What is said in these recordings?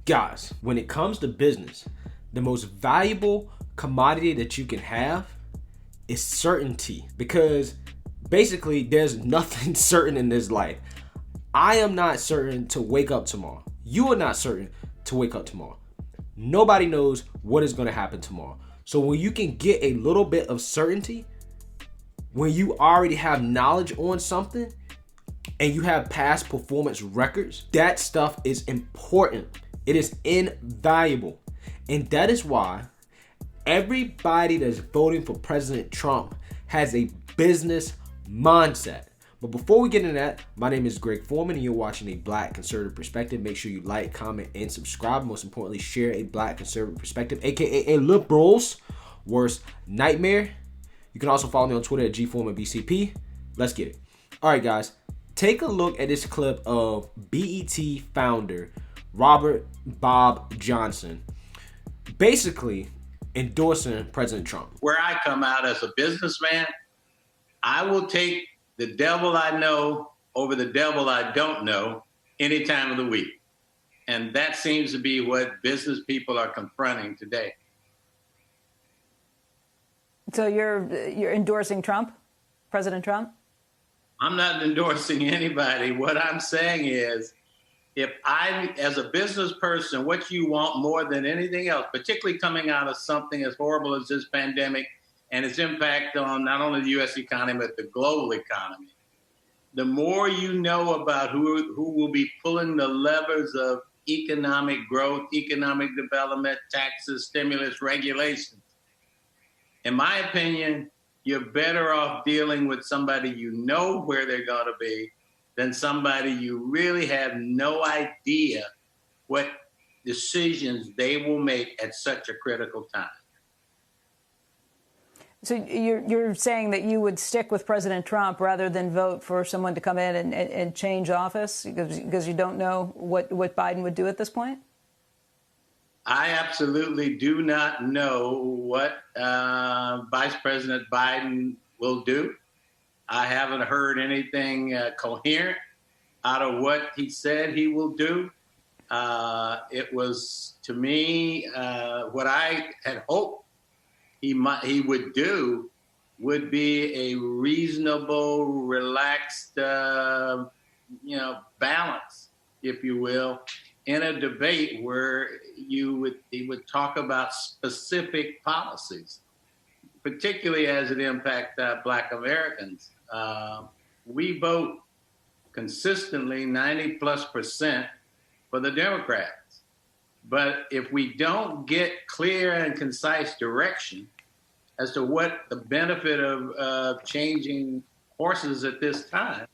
Guys, when it comes to business, the most valuable commodity that you can have is certainty, because basically there's nothing certain in this life. I am not certain to wake up tomorrow. You are not certain to wake up tomorrow. Nobody knows what is going to happen tomorrow. So when you can get a little bit of certainty, when you already have knowledge on something and you have past performance records, that stuff is important. It is invaluable. And that is why everybody that's voting for President Trump has a business mindset. But before we get into that, my name is Greg Foreman and you're watching A Black Conservative Perspective. Make sure you like, comment, and subscribe. Most importantly, share A Black Conservative Perspective, aka a liberal's worst nightmare. You can also follow me on Twitter at GForemanBCP. Let's get it. All right, guys, take a look at this clip of BET founder Robert Bob Johnson basically endorsing President Trump. Where I come out as a businessman, I will take the devil I know over the devil I don't know any time of the week. And that seems to be what business people are confronting today. So you're endorsing Trump, President Trump? I'm not endorsing anybody. What I'm saying is, if I, as a business person, what you want more than anything else, particularly coming out of something as horrible as this pandemic and its impact on not only the U.S. economy, but the global economy, the more you know about who will be pulling the levers of economic growth, economic development, taxes, stimulus, regulations. In my opinion, you're better off dealing with somebody you know where they're going to be than somebody you really have no idea what decisions they will make at such a critical time. So you're saying that you would stick with President Trump rather than vote for someone to come in and change office because you don't know what Biden would do at this point? I absolutely do not know what Vice President Biden will do. I haven't heard anything coherent out of what he said he will do. It was, to me, what I had hoped he would do would be a reasonable, relaxed, balance, if you will, in a debate where he would talk about specific policies, particularly as it impacts Black Americans. We vote consistently 90+% for the Democrats. But if we don't get clear and concise direction as to what the benefit of changing horses at this time,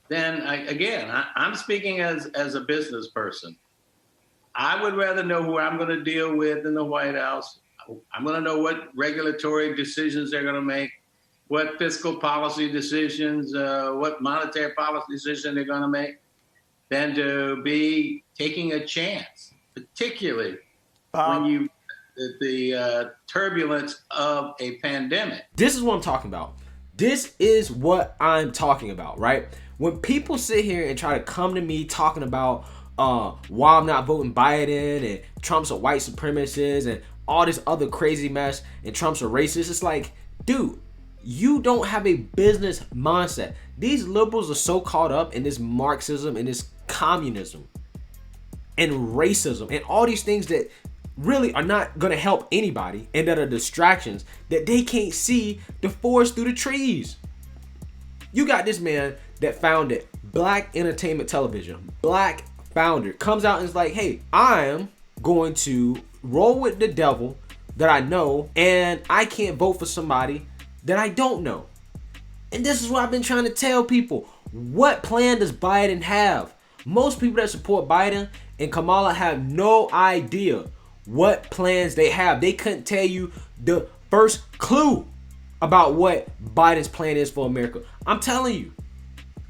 then I'm speaking as a business person. I would rather know who I'm going to deal with in the White House. I'm going to know what regulatory decisions they're going to make, what fiscal policy decisions, what monetary policy decision they're going to make, than to be taking a chance, particularly when the turbulence of a pandemic. This is what I'm talking about. This is what I'm talking about, right? When people sit here and try to come to me talking about why I'm not voting Biden and Trump's a white supremacist and all this other crazy mess and Trump's a racist, it's like, dude, you don't have a business mindset. These liberals are so caught up in this Marxism and this communism and racism and all these things that really are not going to help anybody and that are distractions, that they can't see the forest through the trees. You got this man that founded Black Entertainment Television, Black founder, comes out and is like, hey, I am going to roll with the devil that I know, and I can't vote for somebody that I don't know. And this is what I've been trying to tell people. What plan does Biden have? Most people that support Biden and Kamala have no idea what plans they have. They couldn't tell you the first clue about what Biden's plan is for America. I'm telling you.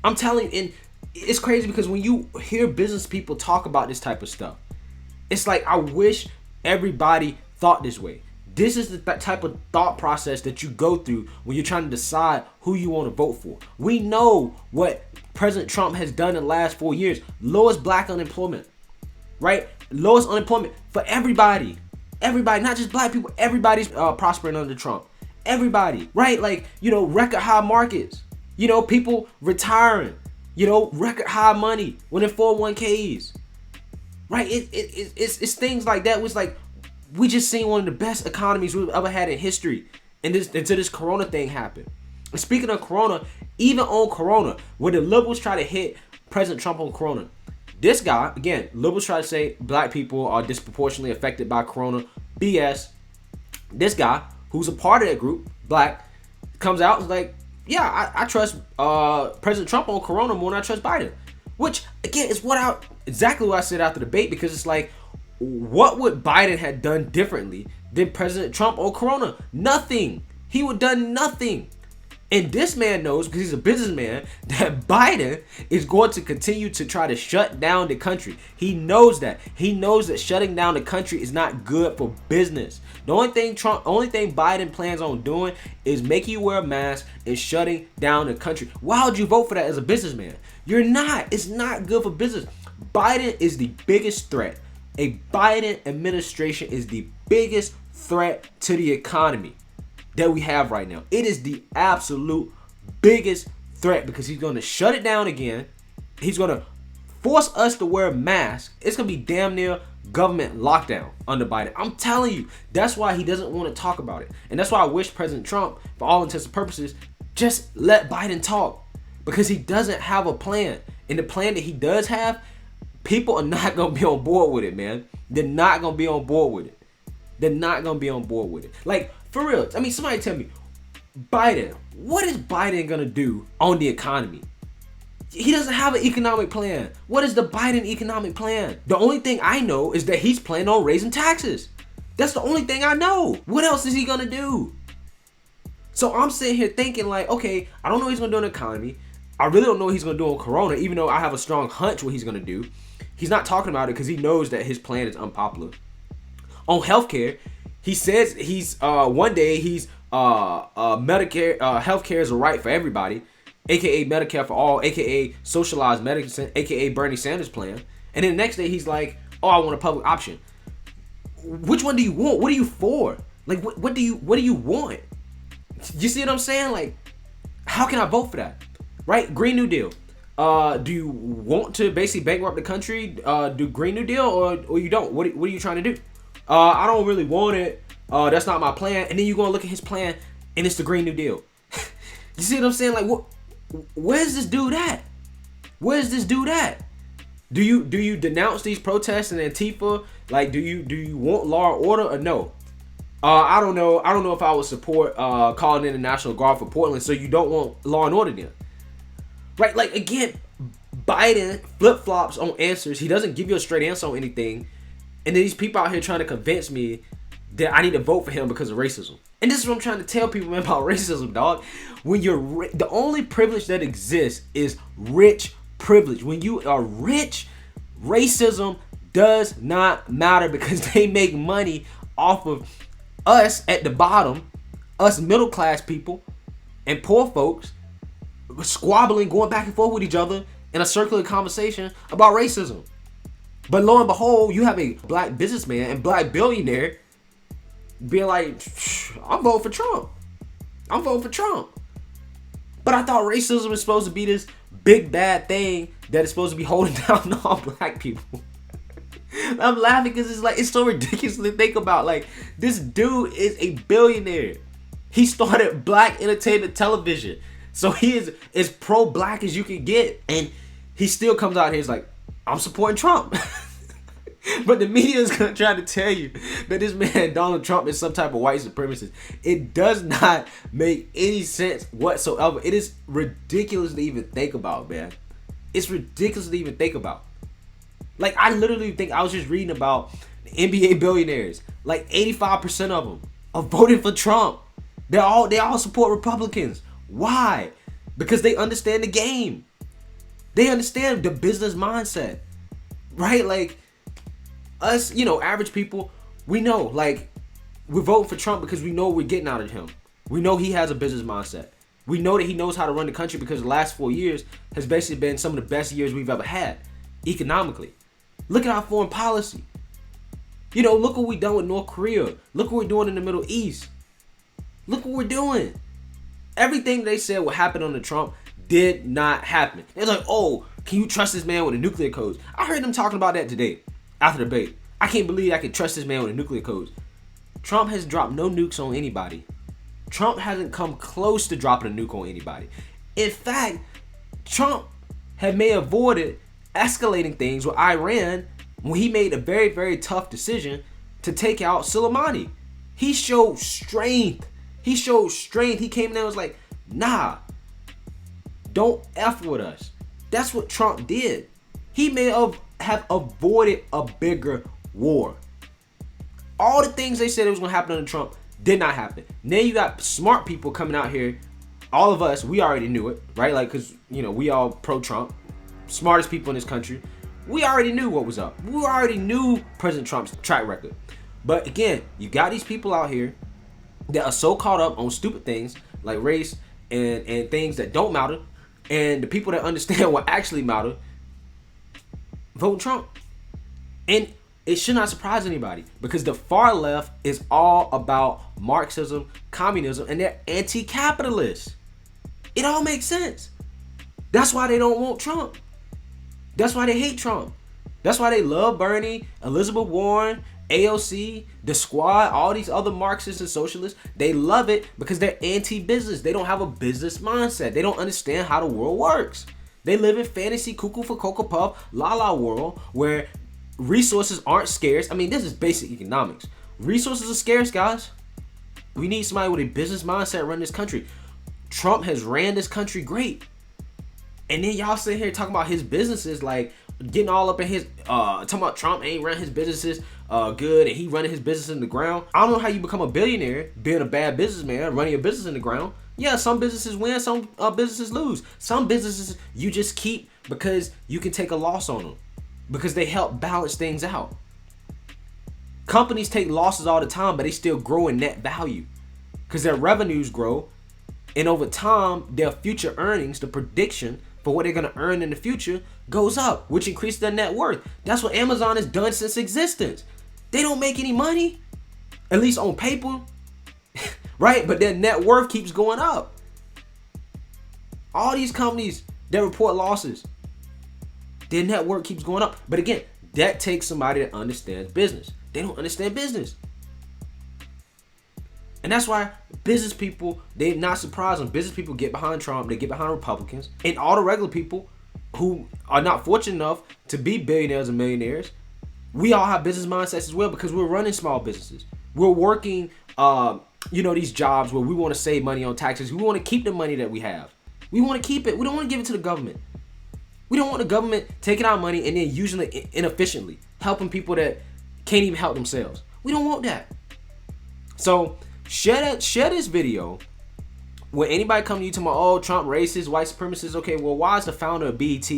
And it's crazy because when you hear business people talk about this type of stuff, it's like, I wish everybody thought this way. This is the type of thought process that you go through when you're trying to decide who you want to vote for. We know what President Trump has done in the last 4 years. Lowest Black unemployment, right? lowest unemployment for everybody. Everybody, not just black people. Everybody's prospering under Trump. Everybody, right? Like, record high markets. People retiring. Record high money winning 401ks. Right? It's things like that. Was like, we just seen one of the best economies we've ever had in history, and until this Corona thing happened. And speaking of Corona, even on Corona, where the liberals try to hit President Trump on Corona, this guy, again, liberals try to say black people are disproportionately affected by Corona. BS. This guy, who's a part of that group, black, comes out and is like, yeah, I trust President Trump on Corona more than I trust Biden. Which, again, is exactly what I said after the debate, because it's like, what would Biden have done differently than President Trump on Corona? Nothing. He would have done nothing. And this man knows, because he's a businessman, that Biden is going to continue to try to shut down the country. He knows that. He knows that shutting down the country is not good for business. The only thing Biden plans on doing is making you wear a mask and shutting down the country. Why would you vote for that as a businessman? You're not. It's not good for business. Biden is the biggest threat. A Biden administration is the biggest threat to the economy that we have right now. It is the absolute biggest threat, because he's going to shut it down again. He's going to force us to wear masks. It's going to be damn near government lockdown under Biden. I'm telling you, that's why he doesn't want to talk about it. And that's why I wish President Trump, for all intents and purposes, just let Biden talk, because he doesn't have a plan. And the plan that he does have, people are not going to be on board with it, man. They're not going to be on board with it. They're not going to be on board with it. Like, for real, I mean, somebody tell me, Biden, what is Biden going to do on the economy? He doesn't have an economic plan. What is the Biden economic plan? The only thing I know is that he's planning on raising taxes. That's the only thing I know. What else is he going to do? So I'm sitting here thinking like, okay, I don't know what he's going to do in the economy. I really don't know what he's going to do on Corona, even though I have a strong hunch what he's going to do. He's not talking about it because he knows that his plan is unpopular. On healthcare, he says one day he's Medicare, healthcare is a right for everybody, aka Medicare for all, aka socialized medicine, aka Bernie Sanders plan. And then the next day he's like, oh, I want a public option. Which one do you want? What are you for? Like, what do you want? You see what I'm saying? Like, how can I vote for that? Right? Green New Deal. Do you want to basically bankrupt the country? Do Green New Deal, or you don't? What are you trying to do? I don't really want it. That's not my plan. And then you're gonna look at his plan, and it's the Green New Deal. You see what I'm saying? Like, where's this dude at? Where's this dude at? Do you denounce these protests and Antifa? Like, do you want law and order or no? I don't know. I don't know if I would support calling in the National Guard for Portland. So you don't want law and order then, right? Like, again, Biden flip flops on answers. He doesn't give you a straight answer on anything. And then these people out here trying to convince me that I need to vote for him because of racism. And this is what I'm trying to tell people, man, about racism, dog. When you're the only privilege that exists is rich privilege. When you are rich, racism does not matter, because they make money off of us at the bottom, us middle class people and poor folks squabbling, going back and forth with each other in a circular conversation about racism. But lo and behold, you have a black businessman and black billionaire being like, I'm voting for Trump. I'm voting for Trump. But I thought racism was supposed to be this big bad thing that is supposed to be holding down all black people. I'm laughing because it's so ridiculous to think about. Like, this dude is a billionaire. He started Black Entertainment Television. So he is as pro-black as you can get. And he still comes out here and is like, I'm supporting Trump. But the media is going to try to tell you that this man, Donald Trump, is some type of white supremacist. It does not make any sense whatsoever. It is ridiculous to even think about, man. It's ridiculous to even think about. Like, I literally think, I was just reading about NBA billionaires. Like, 85% of them are voting for Trump. They all support Republicans. Why? Because they understand the game. They understand the business mindset. Right? Like, us, average people, we know, like, we're voting for Trump because we know what we're getting out of him. We know he has a business mindset. We know that he knows how to run the country, because the last 4 years has basically been some of the best years we've ever had, economically. Look at our foreign policy. You know, look what we done with North Korea. Look what we're doing in the Middle East. Look what we're doing. Everything they said would happen under Trump did not happen. They're like, oh, can you trust this man with the nuclear codes? I heard them talking about that today after the debate. I can't believe I can trust this man with the nuclear codes. Trump has dropped no nukes on anybody. Trump hasn't come close to dropping a nuke on anybody. In fact, Trump may have avoided escalating things with Iran when he made a very, very tough decision to take out Soleimani. He showed strength. He came in there and was like, nah, don't F with us. That's what Trump did. He may have avoided a bigger war. All the things they said it was going to happen under Trump did not happen. Now you got smart people coming out here. All of us, we already knew it, right? Like, because, you know, we all pro-Trump. Smartest people in this country. We already knew what was up. We already knew President Trump's track record. But again, you got these people out here that are so caught up on stupid things like race and things that don't matter. And the people that understand what actually matter vote Trump. And it should not surprise anybody because the far left is all about Marxism, communism, and they're anti-capitalist. It all makes sense. That's why they don't want Trump. That's why they hate Trump. That's why they love Bernie, Elizabeth Warren, AOC, the Squad, all these other Marxists and socialists. They love it because they're anti-business. They don't have a business mindset. They don't understand how the world works. They live in fantasy cuckoo for Cocoa Puff, la la world where resources aren't scarce. I mean, this is basic economics. Resources are scarce, guys. We need somebody with a business mindset run this country. Trump has ran this country great. And then y'all sit here talking about his businesses, like getting all up in his talking about Trump ain't run his businesses good and he running his business in the ground. I don't know how you become a billionaire being a bad businessman, running a business in the ground. Yeah, some businesses win, some businesses lose. Some businesses you just keep because you can take a loss on them because they help balance things out. Companies take losses all the time, but they still grow in net value because their revenues grow. And over time, their future earnings, the prediction for what they're going to earn in the future goes up, which increases their net worth. That's what Amazon has done since existence. They don't make any money, at least on paper, right? But their net worth keeps going up. All these companies that report losses, their net worth keeps going up. But again, that takes somebody that understands business. They don't understand business. And that's why business people, they're not surprised when business people get behind Trump, they get behind Republicans, and all the regular people who are not fortunate enough to be billionaires and millionaires, we all have business mindsets as well because we're running small businesses. We're working, these jobs where we want to save money on taxes. We want to keep the money that we have. We want to keep it. We don't want to give it to the government. We don't want the government taking our money and then using it inefficiently, helping people that can't even help themselves. We don't want that. So share this video when anybody come to you talking about, oh, Trump racist, white supremacist. Okay, well, why is the founder of BET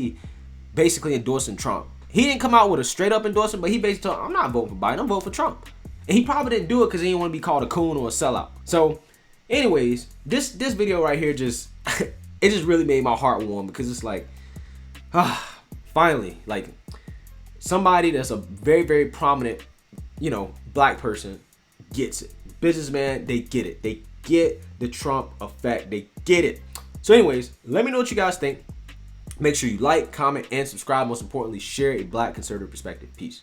basically endorsing Trump? He didn't come out with a straight up endorsement, but he basically told, I'm not voting for Biden, I'm voting for Trump. And he probably didn't do it because he didn't want to be called a coon or a sellout. So anyways, this video right here just it just really made my heart warm because it's like, finally, like somebody that's a very, very prominent, black person gets it. Businessman, they get it. They get the Trump effect. They get it. So anyways, let me know what you guys think. Make sure you like, comment, and subscribe. Most importantly, share a black conservative perspective. Peace.